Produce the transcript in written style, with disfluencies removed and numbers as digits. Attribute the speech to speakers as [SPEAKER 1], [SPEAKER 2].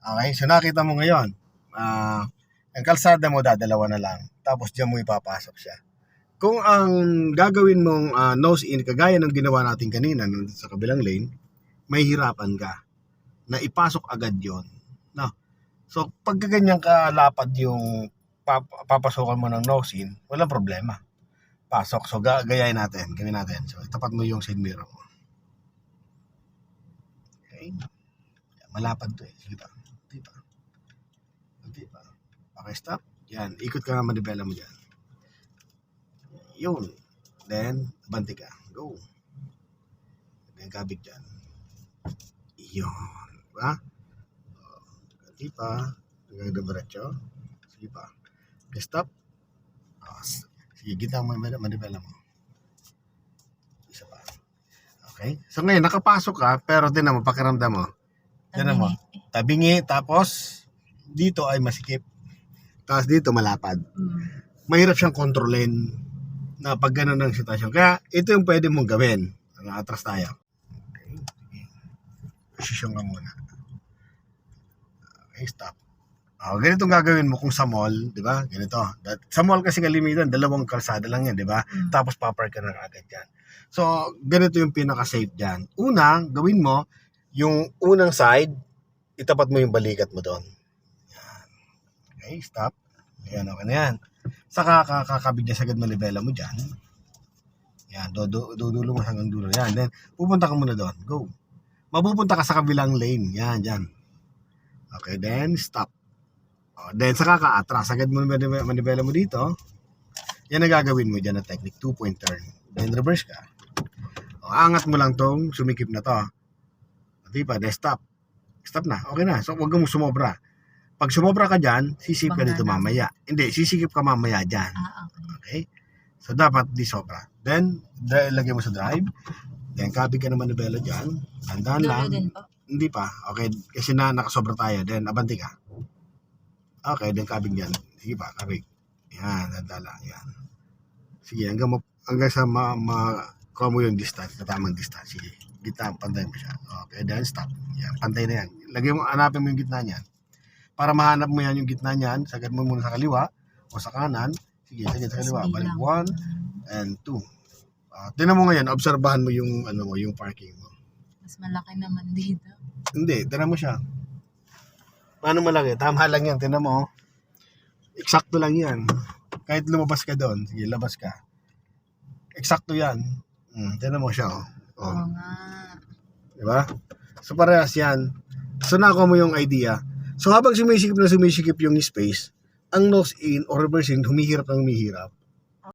[SPEAKER 1] Okay, so nakita mo ngayon, ang kalsada mo dadalawa na lang, tapos diyan mo ipapasok siya. Kung ang gagawin mong nose in, kagaya ng ginawa natin kanina sa kabilang lane, may hirapan ka na ipasok agad yon. No? So, pag ganyan kalapad yung papasokan mo ng nose in, walang problema. Pasok. So, gayahin natin. Gawin natin. So, itapat mo yung side mirror mo. Okay. Malapad to eh. Sige pa. Hindi pa. Okay, stop. Yan. Ikot ka nga manibela mo dyan. Yun. Then, banti ka. Go. Then, kabig dyan. Yun. Diba? Hindi pa. Hanggang diretso. Sige pa. Okay, stop. Sige, kita mo manibela mo. Isa pa. Okay? So, ngayon, nakapasok ka, pero tinan mo, pakiramdam mo. Tinan mo. Tabingi, tapos, dito ay masikip. Tapos dito malapad. Mahirap siyang kontrolin na pag gano'n ang sitwasyon. Kaya ito yung pwede mong gawin. Atras tayo. Okay. Posisyon ka muna. Okay, stop. Ganito gagawin mo kung sa mall, di ba? Ganito. Sa mall kasi kalimitan, dalawang kalsada lang yan, di ba? Tapos papark ka na agad yan. So, ganito yung pinaka-safe dyan. Una, gawin mo, yung unang side, itapat mo yung balikat mo doon. Okay, stop. Ayan, okay na yan. Saka kakabig niya sagad manibela mo dyan. Yan, dudulo mo hanggang dulo. Yan, then pupunta ka muna doon. Go. Mapupunta ka sa kabilang lane. Yan, dyan. Okay, then stop. Then saka ka atras. Sagad mo manibela mo dito. Yan ang gagawin mo dyan na technique. 2-point turn. Then reverse ka. Angat mo lang tong sumikip na to. Diba? Then stop. Stop na. Okay na. So, huwag mo sumobra. Pag sumobra ka dyan, sisikip ka dito mamaya. Hindi, sisikip ka mamaya dyan. Okay? So, dapat di sobra. Then, lagay mo sa drive. Then, kabig ka naman ni Bella dyan. Tandaan lang. Hindi pa. Okay, kasi nakasobra tayo. Then, abanti ka. Okay, then kabig dyan. Sige pa, kabig. Yan, tandaan lang. Yan. Sige, hanggang sa kuha mo yung distance, tamang distance. Sige, gitna, pantay mo siya. Okay, then stop. Yan, pantay na yan. Lagay mo, hanapin mo yung gitna niyan. Para mahanap mo yan yung gitna niyan, sagad mo muna sa kaliwa o sa kanan. Sige, sagad sa kaliwa. Balik 1 and 2. Tingnan mo ngayon, obserbahan mo yung yung parking mo.
[SPEAKER 2] Mas malaki naman dito.
[SPEAKER 1] Hindi, tingnan mo siya. Paano malaki? Tama lang yan, tingnan mo. Eksakto lang yan. Kahit lumabas ka doon, sige, labas ka. Eksakto yan. Tingnan mo siya.
[SPEAKER 2] Oo nga.
[SPEAKER 1] Diba? So parehas yan. So nakuha mo yung idea. So habang sumisikip yung space, ang nose in or reversing, humihirap.